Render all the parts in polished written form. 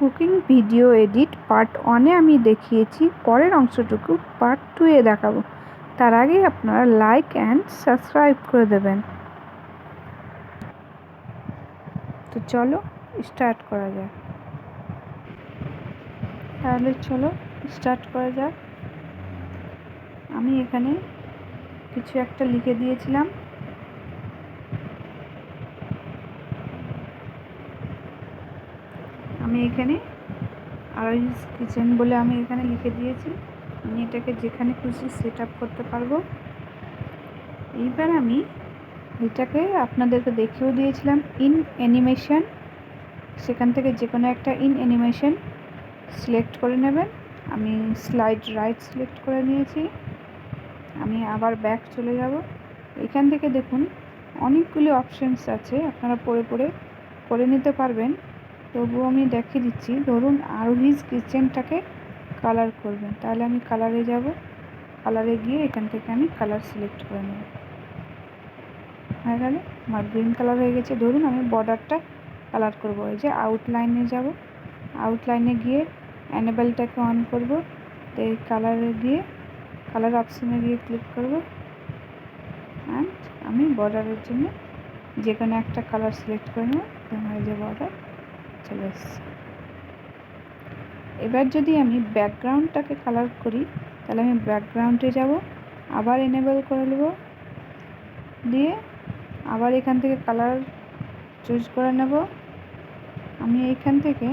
Cooking video edit part 1-এ আমি দেখিয়েছি, পরের অংশটুকু পার্ট 2-এ দেখাবো। তার আগে আপনারা লাইক অ্যান্ড সাবস্ক্রাইব করে দেবেন। তো চলো স্টার্ট করা যাক। তাহলে চলো স্টার্ট করা যাক। আমি এখানে কিছু একটা লিখে দিয়েছিলাম। আমি এখানে আরোহিস কিচেন বলে আমি এখানে লিখে দিয়েছি। আমি এটাকে যেখানে খুশি সেট আপ করতে পারবো। এইবার আমি এটাকে আপনাদেরকে দেখিয়েও দিয়েছিলাম ইন অ্যানিমেশন। সেখান থেকে যে কোনো একটা ইন অ্যানিমেশন সিলেক্ট করে নেবেন। আমি স্লাইড রাইট সিলেক্ট করে নিয়েছি। আমি আবার ব্যাক চলে যাব। এখান থেকে দেখুন অনেকগুলি অপশানস আছে, আপনারা পড়ে নিতে পারবেন। তবুও আমি দেখিয়ে দিচ্ছি। ধরুন আরোহিস কিচেনটাকে কালার করবেন, তাহলে আমি কালারে যাব। কালারে গিয়ে এখান থেকে আমি কালার সিলেক্ট করে নেব। হয়ে গেল, আমার গ্রিন কালার হয়ে গেছে। ধরুন আমি বর্ডারটা কালার করব। এই যে আউটলাইনে যাব, আউটলাইনে গিয়ে অ্যানেবলটাকে অন করব। তো এই কালারে গিয়ে কালার অপশানে গিয়ে ক্লিক করব অ্যান্ড আমি বর্ডারের জন্য যে কোনো একটা কালার সিলেক্ট করে নেব। আমার এই যে বর্ডার চলে এসছে। এবার যদি আমি ব্যাকগ্রাউন্ডটাকে কালার করি, তাহলে আমি ব্যাকগ্রাউন্ডে যাব, আবার এনেবল করে নেব, দিয়ে আবার এখান থেকে কালার চুজ করে নেব। আমি এখান থেকে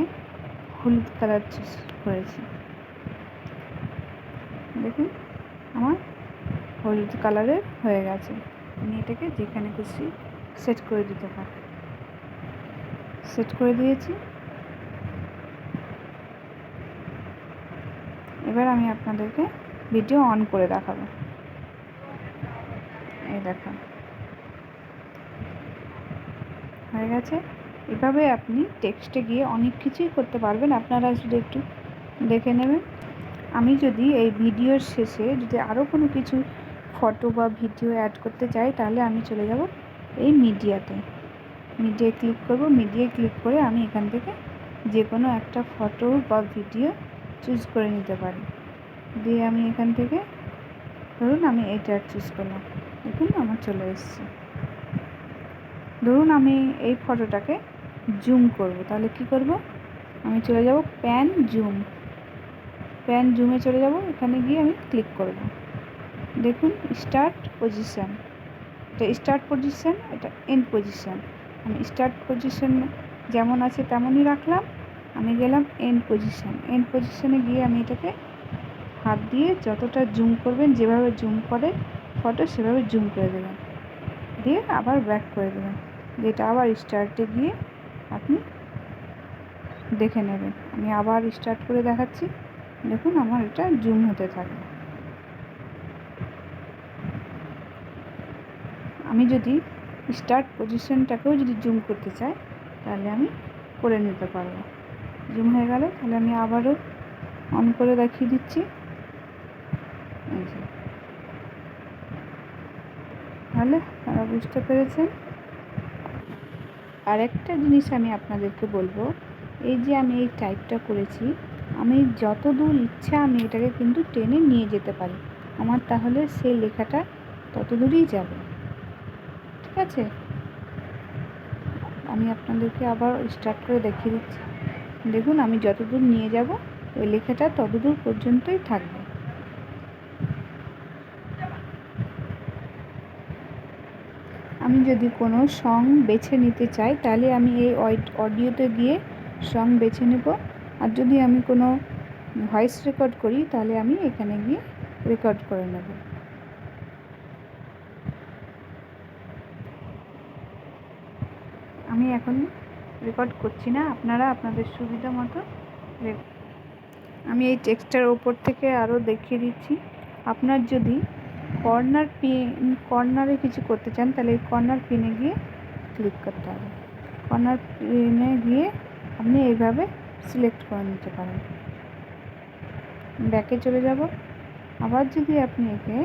হলুদ কালার চুজ করেছি। দেখুন আমার হলুদ কালারের হয়ে গেছে। আমি এটাকে যেখানে খুশি সেট করে দিতে পারি। সেট করে দিয়েছি। এবার আমি আপনাদেরকে ভিডিও অন করে দেখাবো। এই দেখুন হয়ে গেছে। এভাবে আপনি টেক্সটে গিয়ে অনেক কিছুই করতে পারবেন। আপনারা শুধু একটু দেখে নেবেন। আমি যদি এই ভিডিওর শেষে যদি আরও কোনো কিছু ফটো বা ভিডিও অ্যাড করতে চাই, তাহলে আমি চলে যাব এই মিডিয়াতে। মিডিয়ায় ক্লিক করব। মিডিয়ায় ক্লিক করে আমি এখান থেকে যে কোনো একটা ফটো বা ভিডিও চুজ করে নিতে পারি। দিয়ে আমি এখান থেকে ধরুন আমি এটা চুজ করলাম। দেখুন আমার চলে এসছে। ধরুন আমি এই ফটোটাকে জুম করব, তাহলে কি করব? আমি চলে যাব প্যান জুমে চলে যাব। এখানে গিয়ে আমি ক্লিক করব। দেখুন স্টার্ট পজিশন, এটা স্টার্ট পজিশন, এটা এন্ড পজিশন। আমি স্টার্ট পজিশন যেমন আছে তেমনই রাখলাম। আমি গেলাম এন্ড পজিশনে গিয়ে আমি এটাকে হাত দিয়ে যতটা জুম করবেন, যেভাবে জুম করে ফটো সেভাবে জুম করে দেবেন, দিয়ে আবার ব্যাক করে দেবেন। যেটা আবার স্টার্টে গিয়ে আপনি দেখে নেবেন। আমি আবার স্টার্ট করে দেখাচ্ছি। দেখুন আমার এটা জুম হতে থাকবে। আমি যদি স্টার্ট পজিশনটাকেও যদি জুম করতে চাই, তাহলে আমি করে নিতে পারবো। জুম হয়ে গেল। তাহলে আমি আবারও অন করে দেখিয়ে দিচ্ছি। তাহলে তারা বুঝতে পেরেছেন। আর একটা জিনিস আমি আপনাদেরকে বলবো, এই যে আমি এই টাইপটা করেছি, আমি যত দূর ইচ্ছা আমি এটাকে কিন্তু টেনে নিয়ে যেতে পারি। আমার তাহলে সেই লেখাটা তত দূরই যাবে। ঠিক আছে, আমি আপনাদেরকে আবার স্টার্ট করে দেখিয়ে দিচ্ছি। দেখুন আমি যত দূর নিয়ে যাব ওই লেখাটা তত দূর পর্যন্তই থাকবে। আমি যদি কোনো সং বেছে নিতে চাই, তাহলে আমি এই অডিওতে গিয়ে সং বেছে নেব। আর যদি আমি কোনো ভয়েস রেকর্ড করি, তাহলে আমি এখানে গিয়ে রেকর্ড করে নেব। আমি এখন রেকর্ড করছি না, আপনারা আপনাদের সুবিধা মতো আমি এই টেক্সটার ওপর থেকে আরও দেখিয়ে দিচ্ছি। আপনার যদি কর্নারে কিছু করতে চান, তাহলে এই কর্নার পিনে গিয়ে ক্লিক করতে হবে। কর্নার পিনে গিয়ে আপনি এইভাবে সিলেক্ট করে নিতে পারেন। ব্যাকে চলে যাব। আবার যদি আপনি একে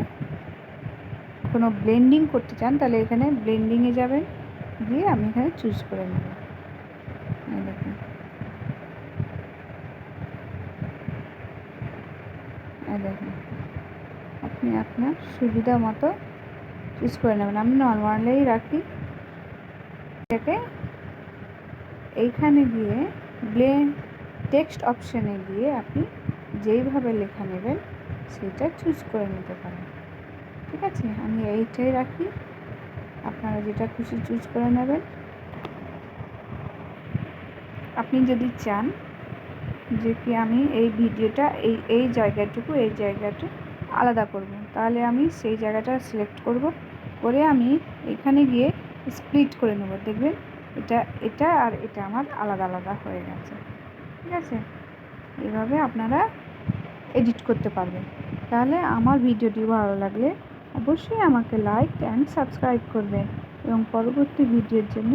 কোনো ব্লেন্ডিং করতে চান, তাহলে এখানে ব্লেন্ডিংয়ে যাবেন, গিয়ে আমি এখানে চুজ করে নেব। দেখুন দেখুন, আপনি আপনার সুবিধা মতো চুজ করে নেবেন। আমি নর্মালেই রাখি। এটাকে এইখানে গিয়ে টেক্সট অপশানে গিয়ে আপনি যেইভাবে লেখা নেবেন সেটা চুজ করে নিতে পারেন। ঠিক আছে, আমি এইটাই রাখি, আপনারা যেটা খুশি চুজ করে নেবেন। আপনি যদি চান যে কি আমি এই ভিডিওটা এই জায়গাটুকু আলাদা করব, তাহলে আমি সেই জায়গাটা সিলেক্ট করব, করে আমি এখানে গিয়ে স্প্লিট করে নেব। দেখবেন এটা আর এটা আমার আলাদা আলাদা হয়ে গেছে। ঠিক আছে, এভাবে আপনারা এডিট করতে পারবেন। তাহলে আমার ভিডিওটি ভালো লাগলে অবশ্যই আমাকে লাইক অ্যান্ড সাবস্ক্রাইব করবেন এবং পরবর্তী ভিডিওর জন্য